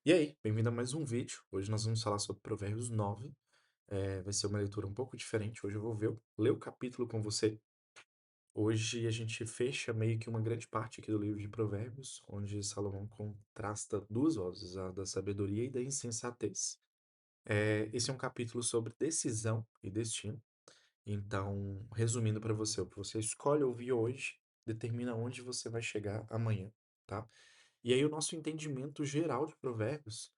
E aí, bem-vindo a mais um vídeo. Hoje nós vamos falar sobre Provérbios 9. Vai ser uma leitura um pouco diferente. Hoje eu vou ler o capítulo com você. Hoje a gente fecha meio que uma grande parte aqui do livro de Provérbios, onde Salomão contrasta duas vozes, a da sabedoria e da insensatez. Esse é um capítulo sobre decisão e destino. Então, resumindo para você, o que você escolhe ouvir hoje determina onde você vai chegar amanhã, tá? E aí o nosso entendimento geral de Provérbios.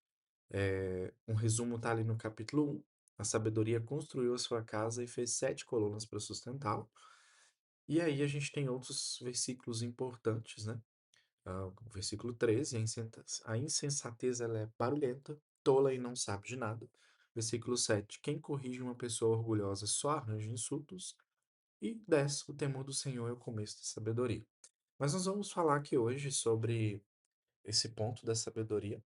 Um resumo está ali no capítulo 1. A sabedoria construiu a sua casa e fez 7 colunas para sustentá-la. E aí a gente tem outros versículos importantes, né? O versículo 13, a insensatez ela é barulhenta, tola e não sabe de nada. Versículo 7, quem corrige uma pessoa orgulhosa só arranja insultos. E 10, o temor do Senhor é o começo da sabedoria. Mas nós vamos falar aqui hoje sobre esse ponto da sabedoria.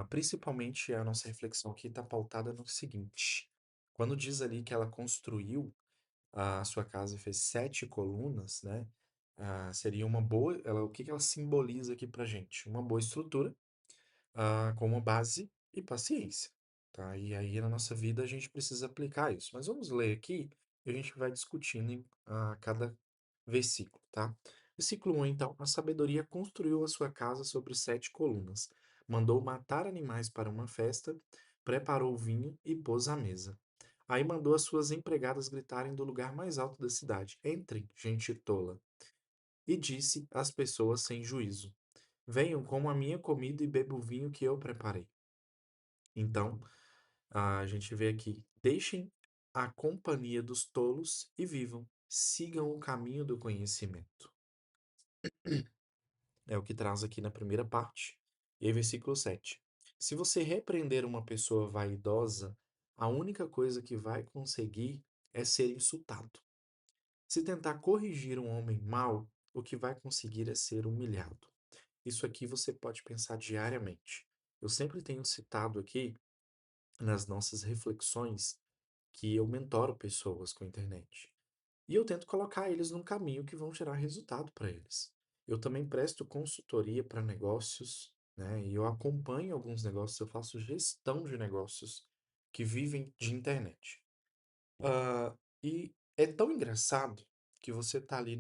Principalmente a nossa reflexão aqui está pautada no seguinte: quando diz ali que ela construiu a sua casa e fez 7 colunas, né? Seria uma boa. O que que ela simboliza aqui para gente? Uma boa estrutura, como base e paciência, tá? E aí na nossa vida a gente precisa aplicar isso. Mas vamos ler aqui e a gente vai discutindo cada versículo, tá? Versículo 1, então. A sabedoria construiu a sua casa sobre 7 colunas, mandou matar animais para uma festa, preparou vinho e pôs à mesa. Aí mandou as suas empregadas gritarem do lugar mais alto da cidade: Entrem, gente tola! E disse às pessoas sem juízo: Venham, comam a minha comida e bebam o vinho que eu preparei. Então, a gente vê aqui: deixem a companhia dos tolos e vivam, sigam o caminho do conhecimento. É o que traz aqui na primeira parte. E aí, versículo 7. Se você repreender uma pessoa vaidosa, a única coisa que vai conseguir é ser insultado. Se tentar corrigir um homem mau, o que vai conseguir é ser humilhado. Isso aqui você pode pensar diariamente. Eu sempre tenho citado aqui nas nossas reflexões que eu mentoro pessoas com a internet. E eu tento colocar eles num caminho que vão gerar resultado para eles. Eu também presto consultoria para negócios, né? E eu acompanho alguns negócios, eu faço gestão de negócios que vivem de internet. E é tão engraçado que você tá ali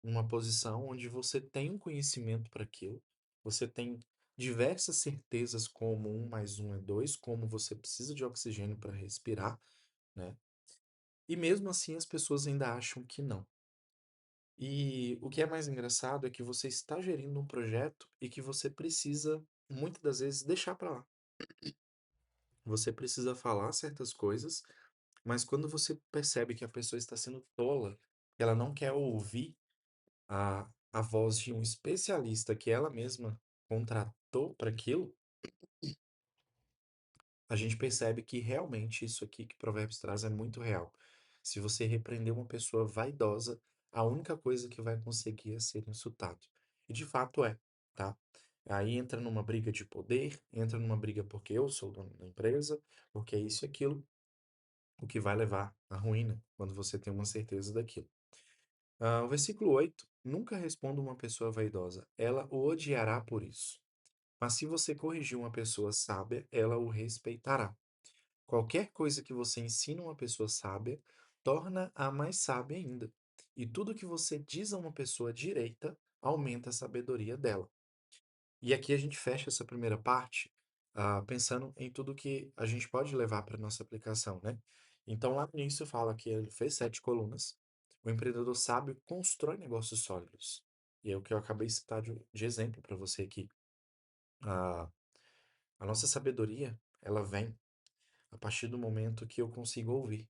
numa posição onde você tem um conhecimento para aquilo, você tem diversas certezas como 1 mais 1 é 2, como você precisa de oxigênio para respirar, né? E mesmo assim as pessoas ainda acham que não. E o que é mais engraçado é que você está gerindo um projeto e que você precisa, muitas das vezes, deixar para lá. Você precisa falar certas coisas, mas quando você percebe que a pessoa está sendo tola, ela não quer ouvir a voz de um especialista que ela mesma contratou para aquilo, a gente percebe que realmente isso aqui que Provérbios traz é muito real. Se você repreender uma pessoa vaidosa, a única coisa que vai conseguir é ser insultado. E de fato é, tá? Aí entra numa briga de poder, entra numa briga porque eu sou dono da empresa, porque é isso e aquilo, o que vai levar à ruína quando você tem uma certeza daquilo. O versículo 8: Nunca responda uma pessoa vaidosa, ela o odiará por isso. Mas se você corrigir uma pessoa sábia, ela o respeitará. Qualquer coisa que você ensina uma pessoa sábia, torna-a mais sábia ainda. E tudo que você diz a uma pessoa direita, aumenta a sabedoria dela. E aqui a gente fecha essa primeira parte, pensando em tudo que a gente pode levar para nossa aplicação, né? Então, lá no início fala que ele fez 7 colunas. O empreendedor sábio constrói negócios sólidos. E é o que eu acabei de citar de exemplo para você aqui. A, a nossa sabedoria, ela vem a partir do momento que eu consigo ouvir.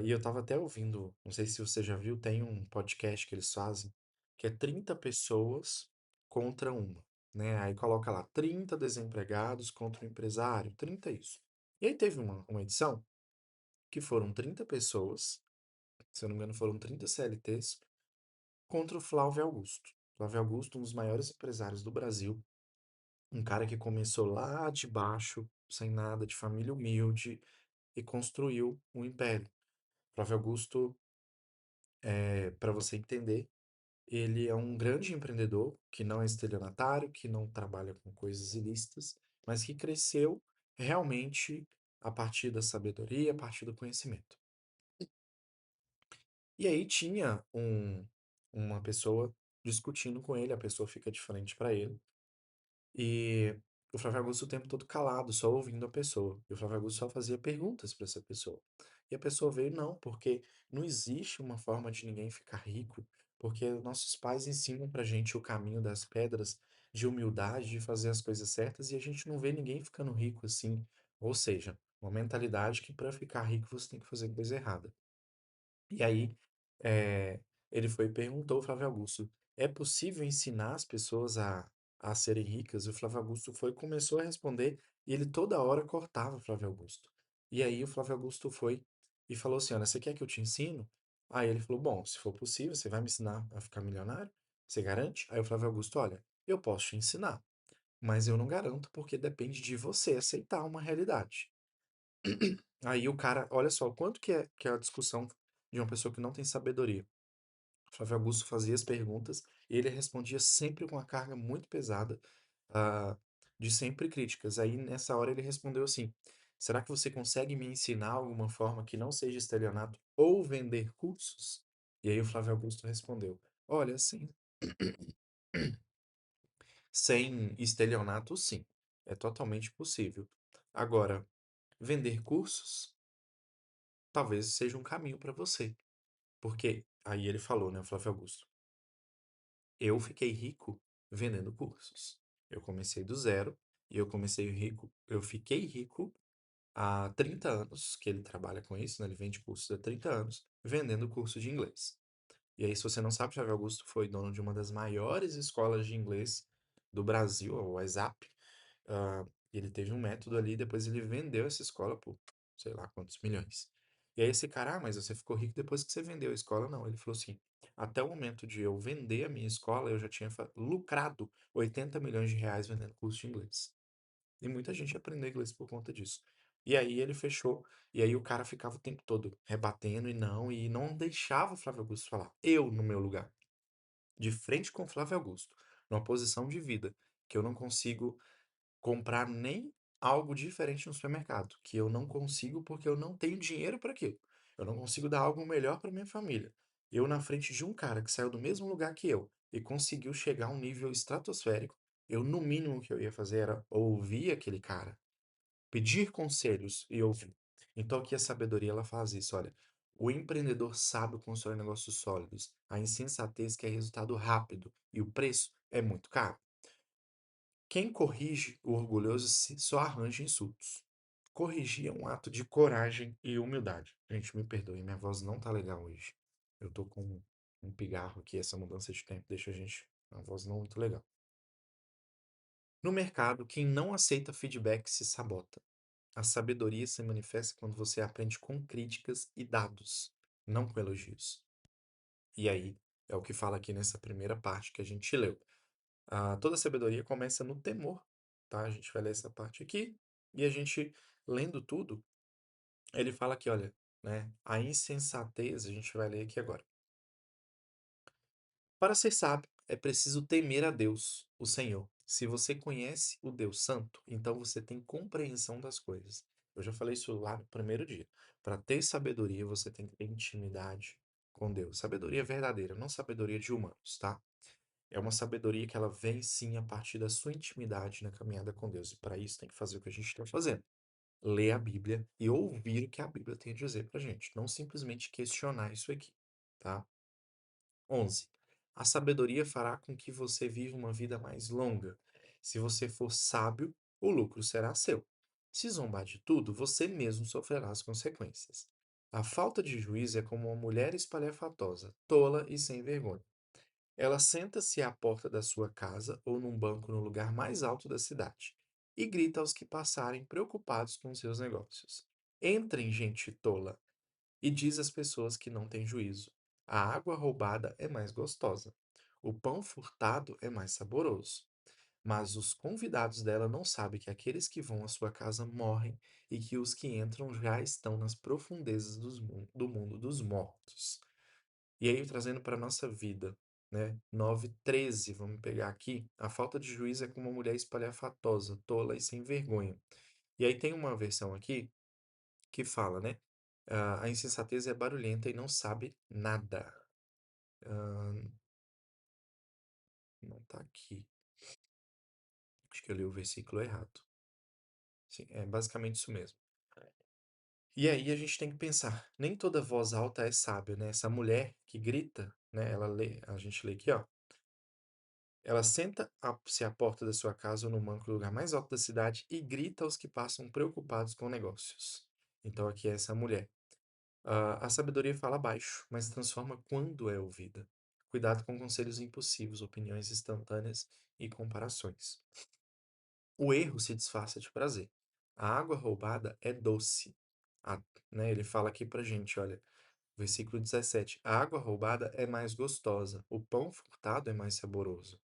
E eu estava até ouvindo, não sei se você já viu, tem um podcast que eles fazem, que é 30 pessoas contra uma, né? Aí coloca lá 30 desempregados contra o empresário, 30 isso. E aí teve uma edição que foram 30 pessoas, se eu não me engano foram 30 CLTs, contra o Flávio Augusto. Flávio Augusto, um dos maiores empresários do Brasil, um cara que começou lá de baixo, sem nada, de família humilde, e construiu um império. Flávio Augusto, para você entender, Ele é um grande empreendedor que não é estelionatário, que não trabalha com coisas ilícitas, mas que cresceu realmente a partir da sabedoria, a partir do conhecimento. E aí tinha uma pessoa discutindo com ele, a pessoa fica de frente para ele, e o Flávio Augusto o tempo todo calado, só ouvindo a pessoa. E o Flávio Augusto só fazia perguntas para essa pessoa. E a pessoa veio, não, porque não existe uma forma de ninguém ficar rico, porque nossos pais ensinam pra gente o caminho das pedras, de humildade, de fazer as coisas certas, e a gente não vê ninguém ficando rico assim. Ou seja, uma mentalidade que para ficar rico você tem que fazer coisa errada. E aí, ele foi e perguntou ao Flávio Augusto: é possível ensinar as pessoas a serem ricas? E o Flávio Augusto foi e começou a responder, e ele toda hora cortava o Flávio Augusto. E aí o Flávio Augusto foi e falou assim: olha, você quer que eu te ensino? Aí ele falou: bom, se for possível, você vai me ensinar a ficar milionário? Você garante? Aí o Flávio Augusto: olha, eu posso te ensinar, mas eu não garanto porque depende de você aceitar uma realidade. Aí o cara, olha só, o quanto que é a discussão de uma pessoa que não tem sabedoria. Flávio Augusto fazia as perguntas e ele respondia sempre com uma carga muito pesada, ah, de sempre críticas. Aí nessa hora ele respondeu assim: será que você consegue me ensinar alguma forma que não seja estelionato ou vender cursos? E aí o Flávio Augusto respondeu: olha, sem estelionato, sim, é totalmente possível. Agora, vender cursos talvez seja um caminho para você. Porque aí ele falou, né, o Flávio Augusto, eu fiquei rico vendendo cursos. Eu comecei do zero e eu fiquei rico há 30 anos, que ele trabalha com isso, né? Ele vende cursos há 30 anos, vendendo curso de inglês. E aí, se você não sabe, Flávio Augusto foi dono de uma das maiores escolas de inglês do Brasil, a WhatsApp. Ah, ele teve um método ali, depois ele vendeu essa escola por sei lá quantos milhões. E aí esse cara, mas você ficou rico depois que você vendeu a escola? Não, ele falou assim, até o momento de eu vender a minha escola, eu já tinha lucrado 80 milhões de reais vendendo curso de inglês. E muita gente aprendeu inglês por conta disso. E aí ele fechou, e aí o cara ficava o tempo todo rebatendo e não deixava o Flávio Augusto falar. Eu, no meu lugar, de frente com o Flávio Augusto, numa posição de vida que eu não consigo comprar nem algo diferente no supermercado, que eu não consigo porque eu não tenho dinheiro para aquilo. Eu não consigo dar algo melhor para minha família. Eu na frente de um cara que saiu do mesmo lugar que eu e conseguiu chegar a um nível estratosférico, eu no mínimo que eu ia fazer era ouvir aquele cara, pedir conselhos e ouvir. Então aqui a sabedoria ela faz isso, olha. O empreendedor sabe constrói negócios sólidos. A insensatez quer resultado rápido e o preço é muito caro. Quem corrige o orgulhoso só arranja insultos. Corrigir é um ato de coragem e humildade. Gente, me perdoe, minha voz não tá legal hoje. Eu tô com um pigarro aqui, essa mudança de tempo deixa a gente a voz não muito legal. No mercado, quem não aceita feedback se sabota. A sabedoria se manifesta quando você aprende com críticas e dados, não com elogios. E aí, é o que fala aqui nessa primeira parte que a gente leu. Toda sabedoria começa no temor, tá? A gente vai ler essa parte aqui e a gente lendo tudo, ele fala aqui, olha, né? A insensatez, a gente vai ler aqui agora. Para ser sábio, é preciso temer a Deus, o Senhor. Se você conhece o Deus Santo, então você tem compreensão das coisas. Eu já falei isso lá no primeiro dia. Para ter sabedoria, você tem que ter intimidade com Deus. Sabedoria verdadeira, não sabedoria de humanos, tá? É uma sabedoria que ela vem sim a partir da sua intimidade na caminhada com Deus. E para isso tem que fazer o que a gente está fazendo. Ler a Bíblia e ouvir o que a Bíblia tem a dizer para a gente. Não simplesmente questionar isso aqui, tá? 11. A sabedoria fará com que você viva uma vida mais longa. Se você for sábio, o lucro será seu. Se zombar de tudo, você mesmo sofrerá as consequências. A falta de juízo é como uma mulher espalhafatosa, tola e sem vergonha. Ela senta-se à porta da sua casa ou num banco no lugar mais alto da cidade e grita aos que passarem preocupados com seus negócios. Entrem, gente tola, e diz às pessoas que não têm juízo. A água roubada é mais gostosa. O pão furtado é mais saboroso. Mas os convidados dela não sabem que aqueles que vão à sua casa morrem e que os que entram já estão nas profundezas do mundo dos mortos. E aí, trazendo para a nossa vida. né? 9:13, vamos pegar aqui. A falta de juízo é como uma mulher espalhafatosa, tola e sem vergonha. E aí tem uma versão aqui que fala, né? A insensatez é barulhenta e não sabe nada. Não tá aqui. Acho que eu li o versículo errado. Sim, é basicamente isso mesmo. E aí a gente tem que pensar, nem toda voz alta é sábia, né? Essa mulher que grita, né? Ela lê, a gente lê aqui, ó. Ela senta-se à porta da sua casa ou no banco do lugar mais alto da cidade e grita aos que passam preocupados com negócios. Então aqui é essa mulher. A sabedoria fala baixo, mas transforma quando é ouvida. Cuidado com conselhos impossíveis, opiniões instantâneas e comparações. O erro se disfarça de prazer. A água roubada é doce. A- né, ele fala aqui pra gente, olha, versículo 17. A água roubada é mais gostosa, o pão furtado é mais saboroso.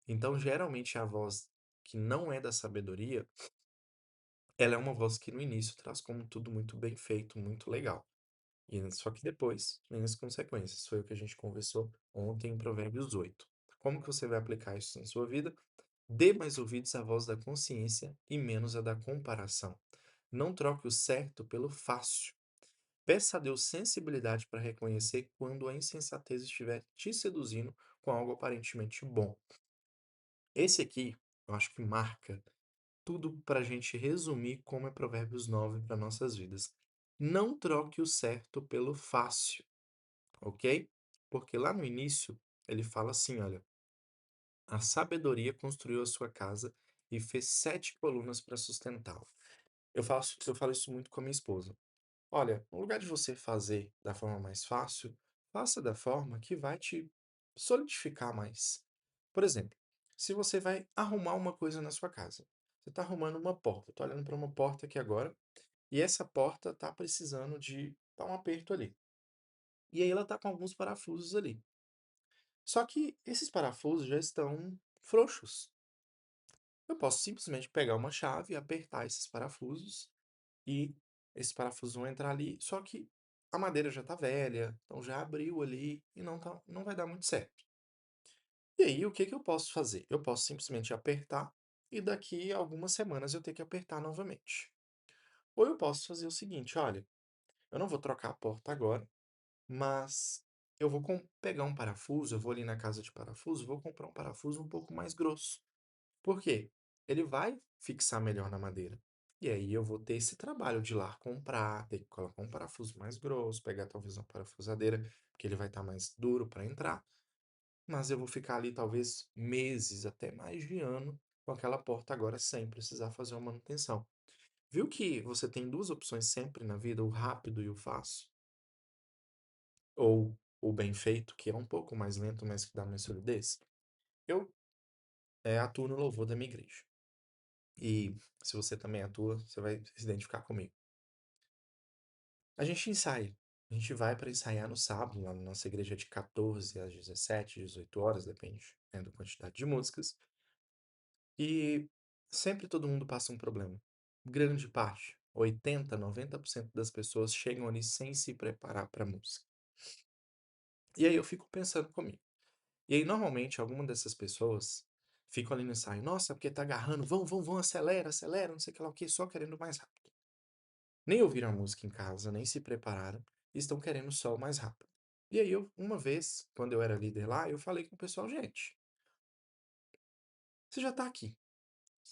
Então, geralmente, a voz que não é da sabedoria, ela é uma voz que no início traz como tudo muito bem feito, muito legal. E só que depois vem as consequências. Foi o que a gente conversou ontem em Provérbios 8. Como que você vai aplicar isso na sua vida? Dê mais ouvidos à voz da consciência e menos à da comparação. Não troque o certo pelo fácil. Peça a Deus sensibilidade para reconhecer quando a insensatez estiver te seduzindo com algo aparentemente bom. Esse aqui, eu acho que marca tudo para a gente resumir como é Provérbios 9 para nossas vidas. Não troque o certo pelo fácil, ok? Porque lá no início ele fala assim: olha, a sabedoria construiu a sua casa e fez 7 colunas para sustentá-la. Eu falo isso muito com a minha esposa. Olha, no lugar de você fazer da forma mais fácil, faça da forma que vai te solidificar mais. Por exemplo, se você vai arrumar uma coisa na sua casa, você está arrumando uma porta, estou olhando para uma porta aqui agora, e essa porta está precisando de dar um aperto ali. E aí ela está com alguns parafusos ali. Só que esses parafusos já estão frouxos. Eu posso simplesmente pegar uma chave, apertar esses parafusos e esses parafusos vão entrar ali, só que a madeira já tá velha, então já abriu ali e não vai dar muito certo. E aí, o que que eu posso fazer? Eu posso simplesmente apertar e daqui a algumas semanas eu ter que apertar novamente. Ou eu posso fazer o seguinte, olha, eu não vou trocar a porta agora, mas eu vou pegar um parafuso, eu vou ali na casa de parafuso, vou comprar um parafuso um pouco mais grosso. Por quê? Ele vai fixar melhor na madeira. E aí eu vou ter esse trabalho de ir lá comprar, ter que colocar um parafuso mais grosso, pegar talvez uma parafusadeira, porque ele vai estar mais duro para entrar. Mas eu vou ficar ali talvez meses, até mais de ano, com aquela porta agora sem precisar fazer uma manutenção. Viu que você tem duas opções sempre na vida, o rápido e o fácil? Ou o bem feito, que é um pouco mais lento, mas que dá mais solidez? Eu atuo no louvor da minha igreja. E se você também atua, você vai se identificar comigo. A gente ensaia. A gente vai para ensaiar no sábado, lá na nossa igreja de 14 às 17, 18 horas, depende, né, da quantidade de músicas. E sempre todo mundo passa um problema. Grande parte, 80, 90% das pessoas chegam ali sem se preparar para a música. E aí eu fico pensando comigo. E aí, normalmente, alguma dessas pessoas ficam ali no ensaio. Nossa, porque tá agarrando, vão, acelera, acelera, não sei o que lá o que, só querendo mais rápido. Nem ouviram a música em casa, nem se prepararam, e estão querendo só o mais rápido. E aí, uma vez, quando eu era líder lá, eu falei com o pessoal, gente, você já tá aqui.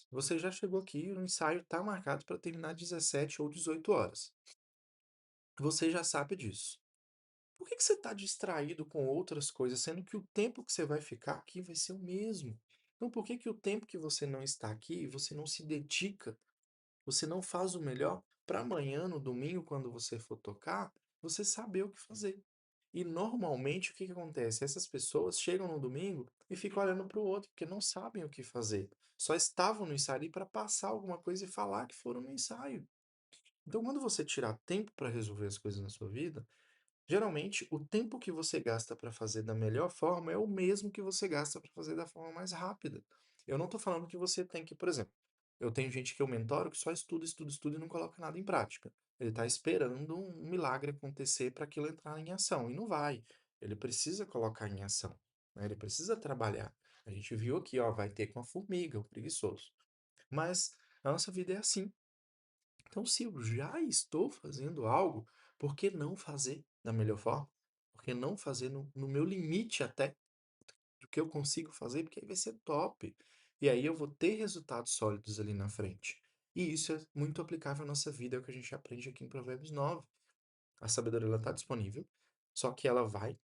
Você já chegou aqui, o ensaio tá marcado para terminar 17 ou 18 horas. Você já sabe disso. Por que que você está distraído com outras coisas, sendo que o tempo que você vai ficar aqui vai ser o mesmo? Então, por que que o tempo que você não está aqui, você não se dedica, você não faz o melhor para amanhã, no domingo, quando você for tocar, você saber o que fazer? E normalmente o que que acontece? Essas pessoas chegam no domingo e ficam olhando para o outro, porque não sabem o que fazer. Só estavam no ensaio ali para passar alguma coisa e falar que foram no ensaio. Então, quando você tirar tempo para resolver as coisas na sua vida, geralmente, o tempo que você gasta para fazer da melhor forma é o mesmo que você gasta para fazer da forma mais rápida. Eu não estou falando que você tem que, por exemplo, eu tenho gente que eu mentoro que só estuda, estuda, estuda e não coloca nada em prática. Ele está esperando um milagre acontecer para aquilo entrar em ação e não vai. Ele precisa colocar em ação. né? Ele precisa trabalhar. A gente viu aqui, ó, vai ter com a formiga, o preguiçoso. Mas a nossa vida é assim. Então, se eu já estou fazendo algo, por que não fazer da melhor forma? Por que não fazer no meu limite até do que eu consigo fazer? Porque aí vai ser top. E aí eu vou ter resultados sólidos ali na frente. E isso é muito aplicável à nossa vida, é o que a gente aprende aqui em Provérbios 9. A sabedoria ela está disponível, só que ela vai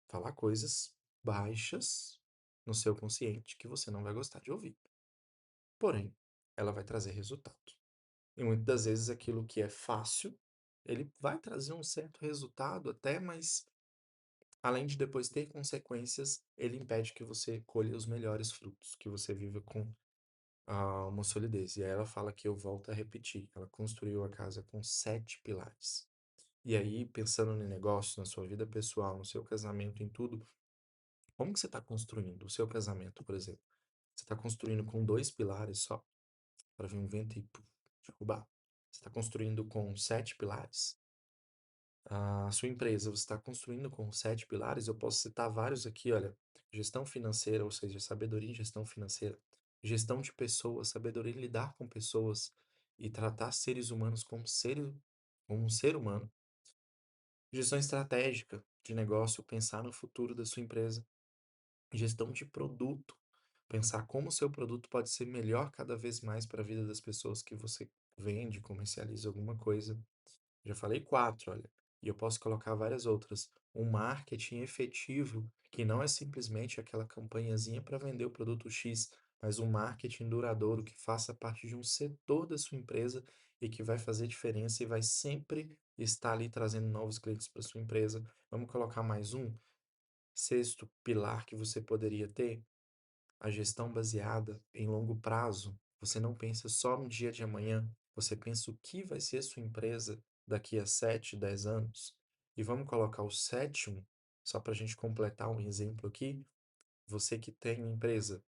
falar coisas baixas no seu consciente que você não vai gostar de ouvir. Porém, ela vai trazer resultado. E muitas das vezes aquilo que é fácil, ele vai trazer um certo resultado até, mas além de depois ter consequências, ele impede que você colha os melhores frutos, que você viva com uma solidez. E aí ela fala que eu volto a repetir, ela construiu a casa com 7 pilares. E aí, pensando no negócio, na sua vida pessoal, no seu casamento, em tudo, como que você está construindo o seu casamento, por exemplo? Você está construindo com 2 pilares só, para vir um vento e puf, derrubar? Você está construindo com 7 pilares? A sua empresa, você está construindo com 7 pilares? Eu posso citar vários aqui, olha. Gestão financeira, ou seja, sabedoria em gestão financeira. Gestão de pessoas, sabedoria em lidar com pessoas e tratar seres humanos como um ser humano. Gestão estratégica de negócio, pensar no futuro da sua empresa. Gestão de produto, pensar como o seu produto pode ser melhor cada vez mais para a vida das pessoas que você vende, comercializa alguma coisa. Já falei 4, olha, e eu posso colocar várias outras. Um marketing efetivo, que não é simplesmente aquela campanhazinha para vender o produto X, mas um marketing duradouro que faça parte de um setor da sua empresa e que vai fazer diferença e vai sempre estar ali trazendo novos clientes para sua empresa. Vamos colocar mais um sexto pilar que você poderia ter, a gestão baseada em longo prazo. Você não pensa só no dia de amanhã, você pensa o que vai ser a sua empresa daqui a 7, 10 anos. E vamos colocar o sétimo, só para a gente completar um exemplo aqui. Você que tem empresa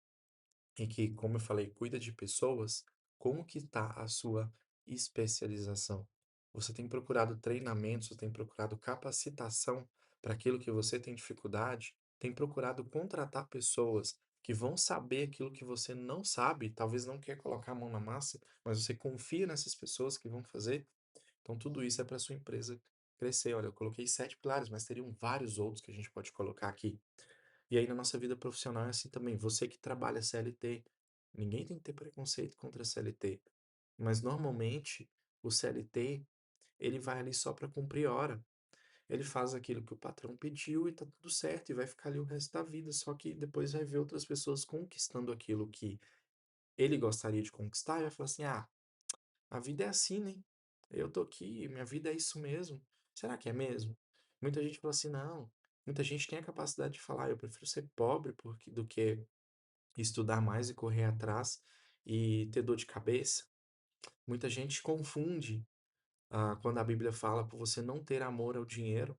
e que, como eu falei, cuida de pessoas, como que está a sua especialização? Você tem procurado treinamentos, você tem procurado capacitação para aquilo que você tem dificuldade? Tem procurado contratar pessoas que vão saber aquilo que você não sabe, talvez não quer colocar a mão na massa, mas você confia nessas pessoas que vão fazer? Então, tudo isso é para sua empresa crescer. Olha, eu coloquei 7 pilares, mas teriam vários outros que a gente pode colocar aqui. E aí na nossa vida profissional é assim também. Você que trabalha CLT, ninguém tem que ter preconceito contra CLT, mas normalmente o CLT, ele vai ali só para cumprir hora. Ele faz aquilo que o patrão pediu e tá tudo certo e vai ficar ali o resto da vida, só que depois vai ver outras pessoas conquistando aquilo que ele gostaria de conquistar e vai falar assim: "Ah, a vida é assim, né? Eu tô aqui, minha vida é isso mesmo. Será que é mesmo?" Muita gente fala assim: "Não." Muita gente tem a capacidade de falar: "Eu prefiro ser pobre porque do que estudar mais e correr atrás e ter dor de cabeça." Muita gente confunde, quando a Bíblia fala para você não ter amor ao dinheiro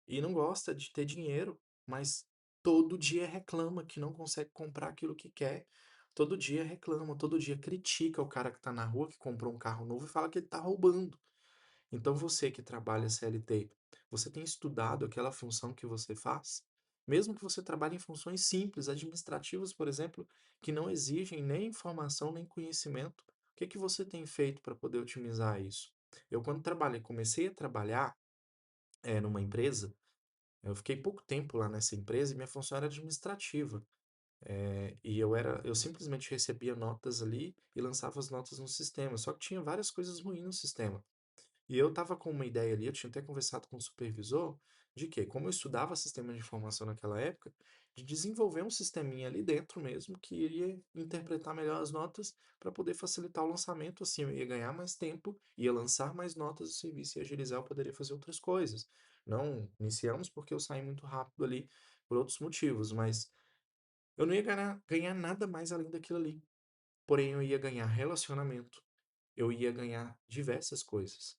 e não gosta de ter dinheiro, mas todo dia reclama que não consegue comprar aquilo que quer. Todo dia reclama, todo dia critica o cara que está na rua, que comprou um carro novo e fala que ele está roubando. Então você que trabalha CLT, você tem estudado aquela função que você faz? Mesmo que você trabalhe em funções simples, administrativas, por exemplo, que não exigem nem informação nem conhecimento, o que que você tem feito para poder otimizar isso? Eu quando trabalhei, comecei a trabalhar numa empresa, eu fiquei pouco tempo lá nessa empresa e minha função era administrativa. E eu simplesmente recebia notas ali e lançava as notas no sistema. Só que tinha várias coisas ruins no sistema. E eu estava com uma ideia ali, eu tinha até conversado com o supervisor, de que, como eu estudava sistema de informação naquela época, de desenvolver um sisteminha ali dentro mesmo que iria interpretar melhor as notas para poder facilitar o lançamento. Assim, eu ia ganhar mais tempo, ia lançar mais notas do serviço e agilizar, eu poderia fazer outras coisas. Não iniciamos porque eu saí muito rápido ali por outros motivos, mas eu não ia ganhar nada mais além daquilo ali. Porém, eu ia ganhar relacionamento, eu ia ganhar diversas coisas.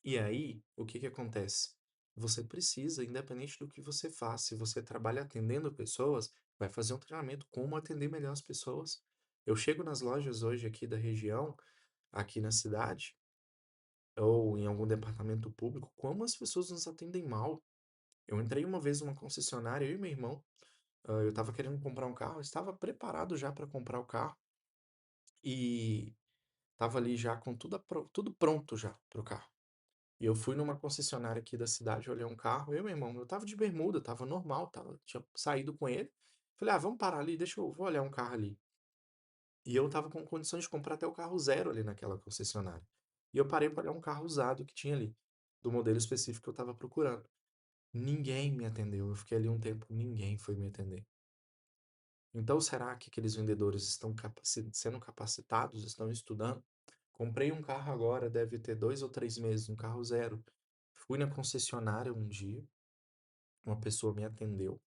E aí, o que que acontece? Você precisa, independente do que você faz, se você trabalha atendendo pessoas, vai fazer um treinamento como atender melhor as pessoas. Eu chego nas lojas hoje aqui da região, aqui na cidade, ou em algum departamento público, como as pessoas nos atendem mal. Eu entrei uma vez numa concessionária, eu e meu irmão. Eu estava querendo comprar um carro, estava preparado já para comprar o carro e estava ali já com tudo pronto já para o carro. E eu fui numa concessionária aqui da cidade, olhei um carro, eu e meu irmão, eu estava de bermuda, estava normal, tinha saído com ele. Falei, ah, vamos parar ali, vou olhar um carro ali. E eu estava com condições de comprar até o carro zero ali naquela concessionária. E eu parei para olhar um carro usado que tinha ali, do modelo específico que eu estava procurando. Ninguém me atendeu. Eu fiquei ali um tempo, ninguém foi me atender. Então, será que aqueles vendedores estão sendo capacitados, estão estudando? Comprei um carro agora, deve ter 2 ou 3 meses, um carro zero. Fui na concessionária um dia, uma pessoa me atendeu.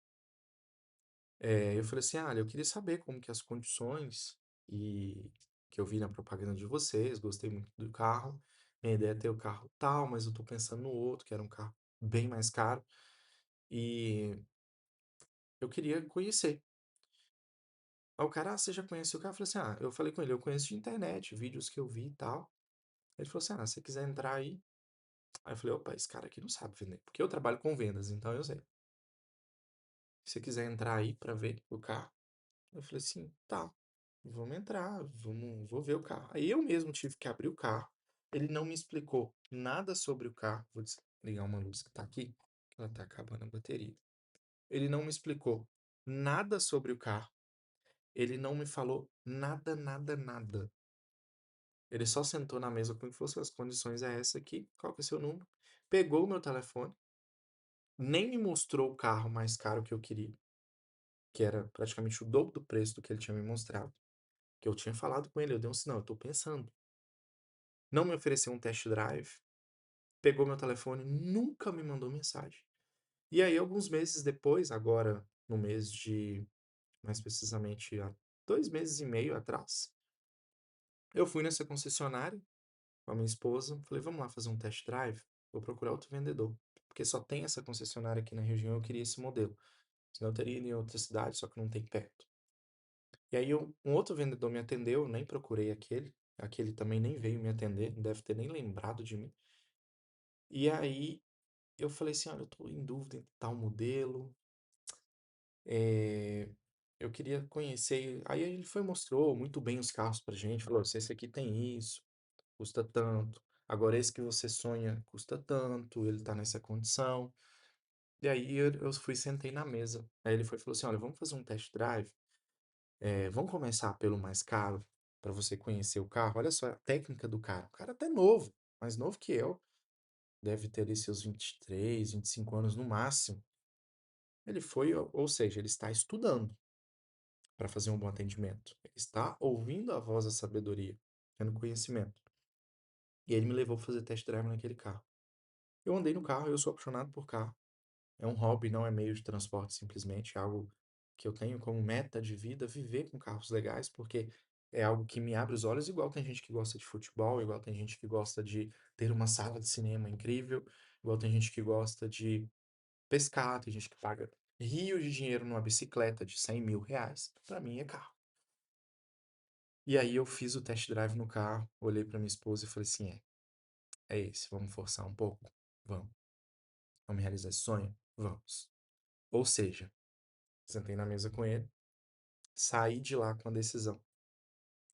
Eu falei assim, ah, eu queria saber como que as condições e que eu vi na propaganda de vocês, gostei muito do carro. Minha ideia é ter o carro tal, mas eu tô pensando no outro, que era um carro bem mais caro. E eu queria conhecer. Aí o cara, ah, você já conhece o carro? Eu falei assim, ah, eu falei com ele, eu conheço de internet, vídeos que eu vi e tal. Ele falou assim, ah, se você quiser entrar aí. Aí eu falei, opa, esse cara aqui não sabe vender. Porque eu trabalho com vendas, então eu sei. Se você quiser entrar aí pra ver o carro. Eu falei assim, tá, vamos entrar, vou ver o carro. Aí eu mesmo tive que abrir o carro. Ele não me explicou nada sobre o carro. Vou desligar uma luz que tá aqui, que ela tá acabando a bateria. Ele não me explicou nada sobre o carro. Ele não me falou nada, nada, nada. Ele só sentou na mesa comigo e falou assim: as condições é essa aqui, qual que é o seu número? Pegou o meu telefone, nem me mostrou o carro mais caro que eu queria, que era praticamente o dobro do preço do que ele tinha me mostrado. Que eu tinha falado com ele, eu dei um sinal, eu tô pensando. Não me ofereceu um test drive, pegou meu telefone, nunca me mandou mensagem. E aí, alguns meses depois, agora no mês de, mais precisamente há 2 meses e meio atrás, eu fui nessa concessionária com a minha esposa, falei, vamos lá fazer um test drive? Vou procurar outro vendedor, porque só tem essa concessionária aqui na região, eu queria esse modelo. Senão eu teria ido em outra cidade, só que não tem perto. E aí um outro vendedor me atendeu, eu nem procurei aquele também nem veio me atender, não deve ter nem lembrado de mim. E aí eu falei assim, olha, eu tô em dúvida em tal modelo, eh, eu queria conhecer. Aí ele foi mostrou muito bem os carros pra gente, falou, se esse aqui tem isso, custa tanto. Agora esse que você sonha custa tanto, ele tá nessa condição. E aí eu fui sentei na mesa. Aí ele foi e falou assim, olha, vamos fazer um test drive. Vamos começar pelo mais caro, para você conhecer o carro. Olha só a técnica do cara. O cara até novo, mais novo que eu. Deve ter ali seus 23, 25 anos no máximo. Ele foi, ou seja, ele está estudando para fazer um bom atendimento. Ele está ouvindo a voz da sabedoria, tendo conhecimento. E ele me levou para fazer test drive naquele carro. Eu andei no carro, eu sou apaixonado por carro. É um hobby, não é meio de transporte simplesmente, é algo que eu tenho como meta de vida viver com carros legais, porque é algo que me abre os olhos, igual tem gente que gosta de futebol, igual tem gente que gosta de ter uma sala de cinema incrível, igual tem gente que gosta de pescar, tem gente que paga rios de dinheiro numa bicicleta de 100 mil reais. Pra mim é carro. E aí eu fiz o test drive no carro, olhei pra minha esposa e falei assim, é esse, vamos forçar um pouco? Vamos. Vamos realizar esse sonho? Vamos. Ou seja, sentei na mesa com ele, saí de lá com a decisão.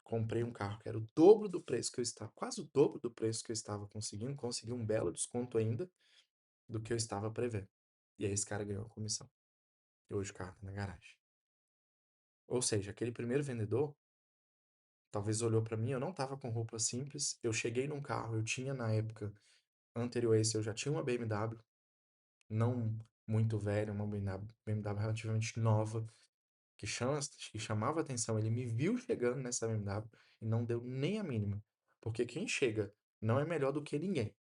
Comprei um carro que era o dobro do preço que eu estava, quase o dobro do preço que eu estava conseguindo, consegui um belo desconto ainda do que eu estava prevendo. E aí esse cara ganhou a comissão. E hoje o carro tá na garagem. Ou seja, aquele primeiro vendedor talvez olhou para mim, eu não estava com roupa simples, eu cheguei num carro, eu tinha na época anterior a esse, eu já tinha uma BMW, não muito velha, uma BMW relativamente nova, que chamava atenção. Ele me viu chegando nessa BMW e não deu nem a mínima. Porque quem chega não é melhor do que ninguém.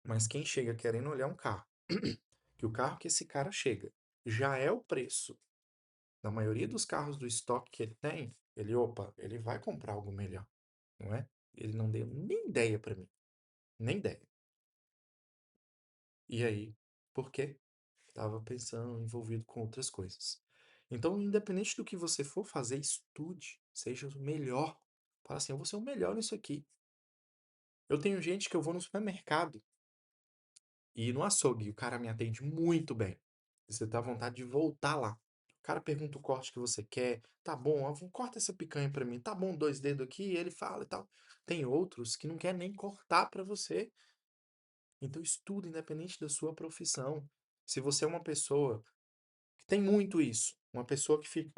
Mas quem chega querendo olhar um carro, que o carro que esse cara chega já é o preço da maioria dos carros do estoque que ele tem, opa, ele vai comprar algo melhor, não é? Ele não deu nem ideia para mim, nem ideia. E aí, por quê? Estava pensando, envolvido com outras coisas. Então, independente do que você for fazer, estude, seja o melhor. Fala assim, eu vou ser o melhor nisso aqui. Eu tenho gente que eu vou no supermercado e no açougue, o cara me atende muito bem. Você dá vontade de voltar lá. cara pergunta o corte que você quer, tá bom, corta essa picanha pra mim, tá bom, 2 dedos aqui, e ele fala e tal. Tem outros que não quer nem cortar pra você. Então estuda independente da sua profissão. Se você é uma pessoa que tem muito isso, uma pessoa que fica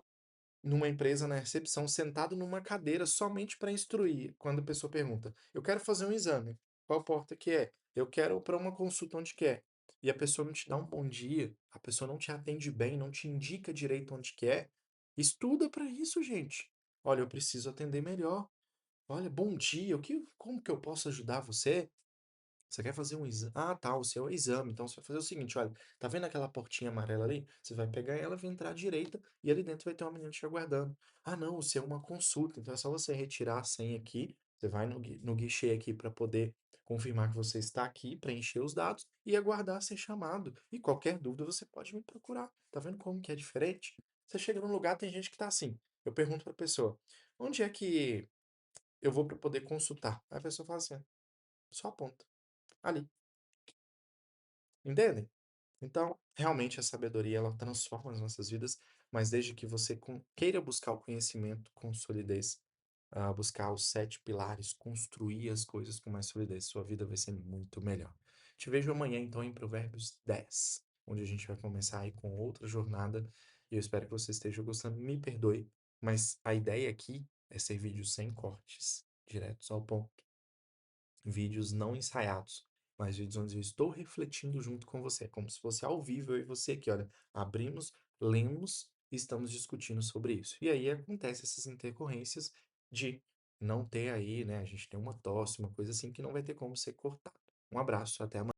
numa empresa, na recepção, sentado numa cadeira somente para instruir, quando a pessoa pergunta: "Eu quero fazer um exame, qual porta que é? Eu quero para uma consulta, onde que é?", e a pessoa não te dá um bom dia, a pessoa não te atende bem, não te indica direito onde que é, estuda para isso, gente. "Olha, eu preciso atender melhor. Olha, bom dia, como que eu posso ajudar você?". Você quer fazer um exame? Ah, tá, o seu é exame. Então você vai fazer o seguinte, olha, tá vendo aquela portinha amarela ali? Você vai pegar ela, vai entrar à direita e ali dentro vai ter uma menina te aguardando. Ah, não, o seu é uma consulta, então é só você retirar a senha aqui. Você vai no guichê aqui para poder confirmar que você está aqui, preencher os dados e aguardar ser chamado. E qualquer dúvida você pode me procurar. Tá vendo como que é diferente? Você chega num lugar, tem gente que tá assim. Eu pergunto pra pessoa, onde é que eu vou para poder consultar? Aí a pessoa fala assim, só aponta. Ali. Entendem? Então, realmente a sabedoria ela transforma as nossas vidas, mas desde que você queira buscar o conhecimento com solidez, buscar os 7 pilares, construir as coisas com mais solidez, sua vida vai ser muito melhor. Te vejo amanhã, então, em Provérbios 10, onde a gente vai começar aí com outra jornada, e eu espero que você esteja gostando. Me perdoe, mas a ideia aqui é ser vídeos sem cortes, diretos ao ponto, vídeos não ensaiados, mas vídeos onde eu estou refletindo junto com você, como se fosse ao vivo, eu e você aqui, olha, abrimos, lemos e estamos discutindo sobre isso. E aí acontece essas intercorrências de não ter aí, né, a gente tem uma tosse, uma coisa assim que não vai ter como ser cortado. Um abraço, até amanhã.